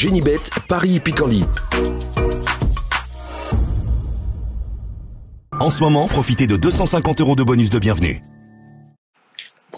Génibet, Paris-Picanly. En ce moment, profitez de 250 € de bonus de bienvenue.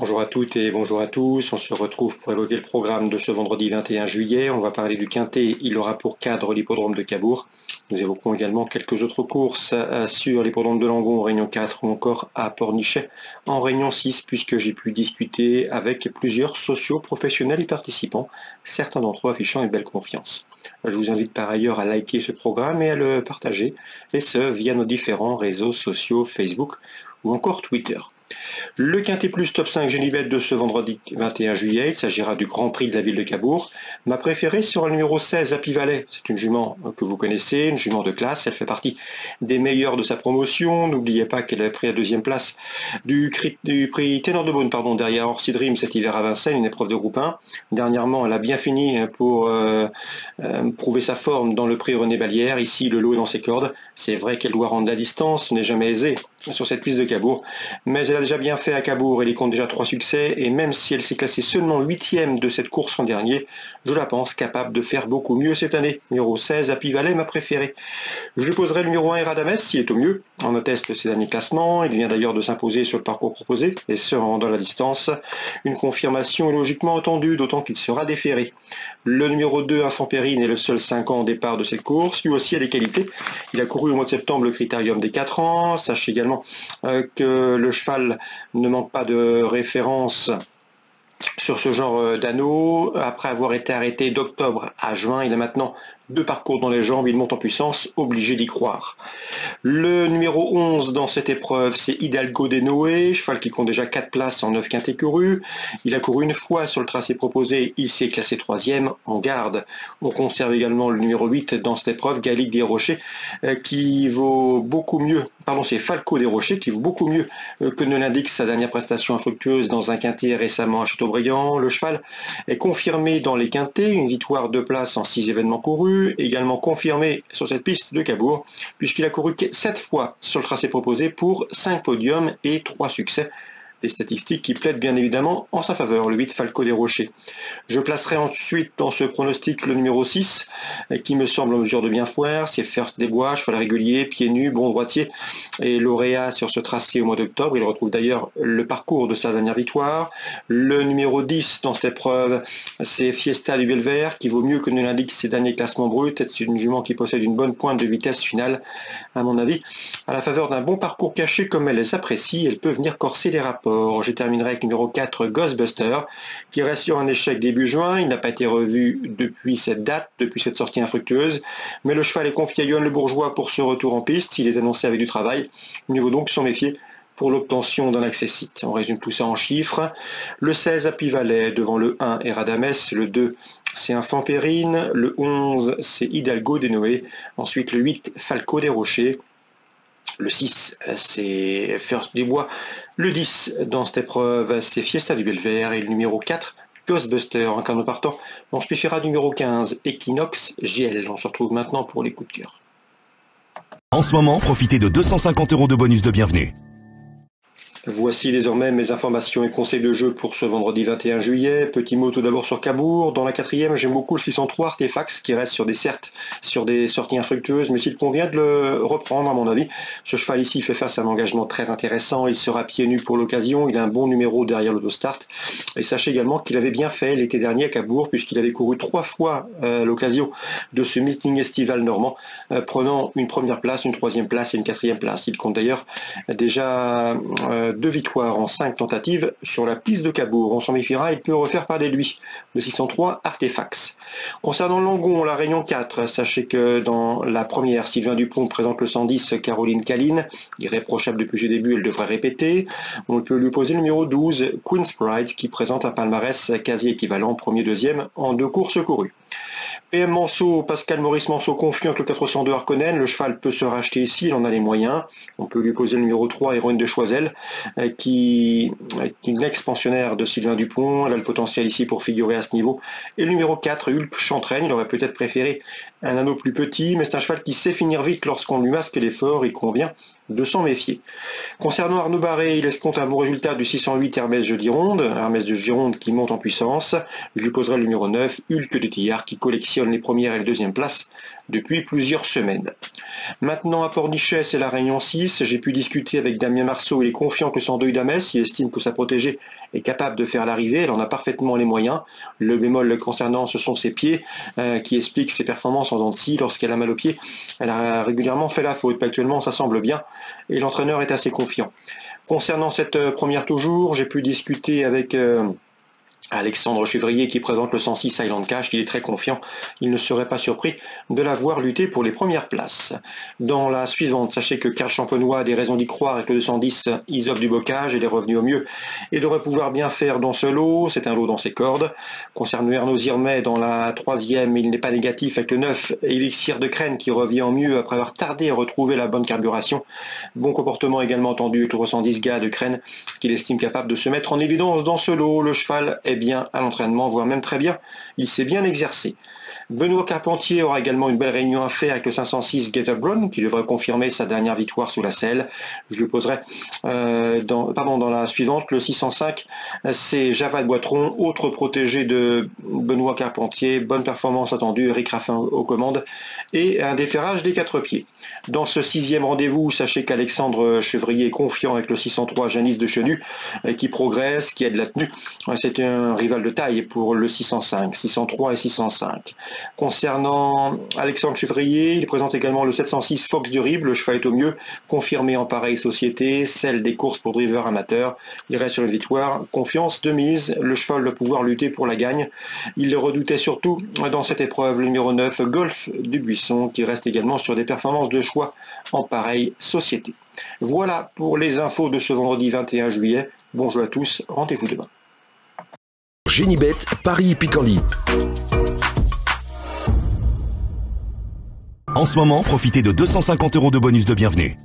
Bonjour à toutes et bonjour à tous, on se retrouve pour évoquer le programme de ce vendredi 21 juillet. On va parler du Quintet, il aura pour cadre l'hippodrome de Cabourg. Nous évoquerons également quelques autres courses sur l'hippodrome de Langon en Réunion 4 ou encore à Pornichet en Réunion 6, puisque j'ai pu discuter avec plusieurs socio-professionnels y participants, certains d'entre eux affichant une belle confiance. Je vous invite par ailleurs à liker ce programme et à le partager, et ce via nos différents réseaux sociaux Facebook ou encore Twitter. Le Quintet Plus Top 5 Génibet de ce vendredi 21 juillet, il s'agira du Grand Prix de la ville de Cabourg. Ma préférée sera le numéro 16 Happy Valley. C'est une jument que vous connaissez, une jument de classe. Elle fait partie des meilleures de sa promotion. N'oubliez pas qu'elle a pris la deuxième place du prix Ténor de Beaune, derrière Orsi Dream cet hiver à Vincennes, une épreuve de groupe 1. Dernièrement, elle a bien fini pour prouver sa forme dans le prix René Ballière. Ici, le lot est dans ses cordes. C'est vrai qu'elle doit rendre la distance, ce n'est jamais aisé sur cette piste de Cabourg, mais elle a déjà bien fait à Cabourg, elle y compte déjà 3 succès, et même si elle s'est classée seulement 8e de cette course l'an dernier, je la pense capable de faire beaucoup mieux cette année. Numéro 16, Happy Valley, ma préférée. Je lui poserai le numéro 1, Eradames, s'il est au mieux, en atteste ses derniers classements, il vient d'ailleurs de s'imposer sur le parcours proposé, et se rendant la distance. Une confirmation est logiquement attendue, d'autant qu'il sera déféré. Le numéro 2, Enfant Périne, est le seul 5 ans au départ de cette course, lui aussi a des qualités. Il a couru au mois de septembre le critérium des 4 ans, sachez également que le cheval ne manque pas de référence sur ce genre d'anneau. Après avoir été arrêté d'octobre à juin, il a maintenant 2 parcours dans les jambes, il monte en puissance, obligé d'y croire. Le numéro 11 dans cette épreuve, c'est Hidalgo de Noé, cheval qui compte déjà 4 places en 9 quintés courus. Il a couru une fois sur le tracé proposé, il s'est classé 3e en garde. On conserve également le numéro 8 dans cette épreuve, Gallic des Rochers, qui vaut beaucoup mieux, c'est Falco des Rochers, qui vaut beaucoup mieux que ne l'indique sa dernière prestation infructueuse dans un quintet récemment à Châteaubriand. Le cheval est confirmé dans les quintets, une victoire de place en 6 événements courus, également confirmé sur cette piste de Cabourg, puisqu'il a couru 7 fois sur le tracé proposé pour 5 podiums et 3 succès. Des statistiques qui plaident bien évidemment en sa faveur, le 8 Falco des Rochers. Je placerai ensuite dans ce pronostic le numéro 6, qui me semble en mesure de bien faire. C'est First des Bois, cheval régulier, pieds nus, bon droitier et lauréat sur ce tracé au mois d'octobre. Il retrouve d'ailleurs le parcours de sa dernière victoire. Le numéro 10 dans cette épreuve, c'est Fiesta du Belvert, qui vaut mieux que ne l'indique ses derniers classements bruts. C'est une jument qui possède une bonne pointe de vitesse finale, à mon avis. À la faveur d'un bon parcours caché comme elle s'apprécie, elle peut venir corser les rapports. Je terminerai avec le numéro 4, Ghostbuster, qui reste sur un échec début juin. Il n'a pas été revu depuis cette date, depuis cette sortie infructueuse. Mais le cheval est confié à Yoann Le Bourgeois pour ce retour en piste. Il est annoncé avec du travail. Il faut donc s'en méfier pour l'obtention d'un accès-site. On résume tout ça en chiffres. Le 16, Happy Valley, devant le 1, Eradames. Le 2, c'est Enfant Périne. Le 11, c'est Hidalgo de Noé. Ensuite, le 8, Falco des Rochers. Le 6, c'est First des Bois. Le 10, dans cette épreuve, c'est Fiesta du Belvert. Et le numéro 4, Ghostbuster. En cas de partant, on se méfiera du numéro 15, Equinox GL. On se retrouve maintenant pour les coups de cœur. En ce moment, profitez de 250 € de bonus de bienvenue. Voici désormais mes informations et conseils de jeu pour ce vendredi 21 juillet. Petit mot tout d'abord sur Cabourg. Dans la 4e, j'aime beaucoup le 603 Artefax qui reste sur des sorties infructueuses, mais s'il convient de le reprendre à mon avis. Ce cheval ici fait face à un engagement très intéressant. Il sera pieds nus pour l'occasion. Il a un bon numéro derrière l'autostart. Et sachez également qu'il avait bien fait l'été dernier à Cabourg puisqu'il avait couru 3 fois l'occasion de ce meeting estival normand, prenant une première place, une 3e place et une 4e place. Il compte d'ailleurs déjà 2 victoires en 5 tentatives sur la piste de Cabourg. On s'en méfiera, il peut refaire parler de lui. Le 603 Artefax. Concernant Langon, la Réunion 4, sachez que dans la première, Sylvain Dupont présente le 110 Caroline Caline. Irréprochable depuis le début, elle devrait répéter. On peut lui poser le numéro 12 Queen's Pride qui présente un palmarès quasi équivalent, premier, deuxième en 2 courses courues. PM Manceau, Pascal Maurice Manceau confie avec le 402 Harkonnen. Le cheval peut se racheter ici, il en a les moyens. On peut lui poser le numéro 3, Héroïne de Choiseul, qui est une ex-pensionnaire de Sylvain Dupont. Elle a le potentiel ici pour figurer à ce niveau. Et le numéro 4, Hulp Chantraine. Il aurait peut-être préféré un anneau plus petit, mais c'est un cheval qui sait finir vite lorsqu'on lui masque l'effort, il convient de s'en méfier. Concernant Arnaud Barré, il escompte un bon résultat du 608 Hermès de Gironde qui monte en puissance. Je lui poserai le numéro 9, Hulk de Tillard, qui collectionne les premières et les deuxièmes places depuis plusieurs semaines. Maintenant à Pornichet, c'est la Réunion 6. J'ai pu discuter avec Damien Marceau, il est confiant que son deuil d'Amès, il estime que sa protégée est capable de faire l'arrivée, elle en a parfaitement les moyens. Le bémol le concernant, ce sont ses pieds, qui expliquent ses performances en dents de scie. Lorsqu'elle a mal aux pieds, elle a régulièrement fait la faute. Actuellement, ça semble bien, et l'entraîneur est assez confiant. Concernant cette première toujours, j'ai pu discuter avec Alexandre Chevrier qui présente le 106 Island Cash, il est très confiant, il ne serait pas surpris de la voir lutter pour les premières places. Dans la suivante, sachez que Karl Champenois a des raisons d'y croire avec le 210 Isop du Bocage, il est revenu au mieux et devrait pouvoir bien faire dans ce lot, c'est un lot dans ses cordes. Concernant Ernaud Zirmet, dans la troisième, il n'est pas négatif avec le 9 Elixir de Crène qui revient au mieux après avoir tardé à retrouver la bonne carburation. Bon comportement également entendu avec le 310 Gars de Crène qu'il estime capable de se mettre en évidence dans ce lot. Le cheval est bien à l'entraînement, voire même très bien, il s'est bien exercé. Benoît Carpentier aura également une belle réunion à faire avec le 506 Get Up Brown qui devrait confirmer sa dernière victoire sous la selle. Je lui poserai dans la suivante, le 605, c'est Javad Boitron, autre protégé de Benoît Carpentier, bonne performance attendue, Eric Raffin aux commandes et un déferrage des 4 pieds. Dans ce 6e rendez-vous, sachez qu'Alexandre Chevrier est confiant avec le 603 Janice de Chenu qui progresse, qui a de la tenue. C'est un rival de taille pour le 605, 603 et 605. Concernant Alexandre Chevrier, il présente également le 706 Fox de Ribes, le cheval est au mieux, confirmé en pareille société, celle des courses pour driver amateurs. Il reste sur une victoire, confiance de mise, le cheval doit pouvoir lutter pour la gagne. Il le redoutait surtout dans cette épreuve, le numéro 9, Golf du Buisson, qui reste également sur des performances de choix en pareille société. Voilà pour les infos de ce vendredi 21 juillet. Bonjour à tous, rendez-vous demain. Génibet, Paris Picardie. En ce moment, profitez de 250 € de bonus de bienvenue.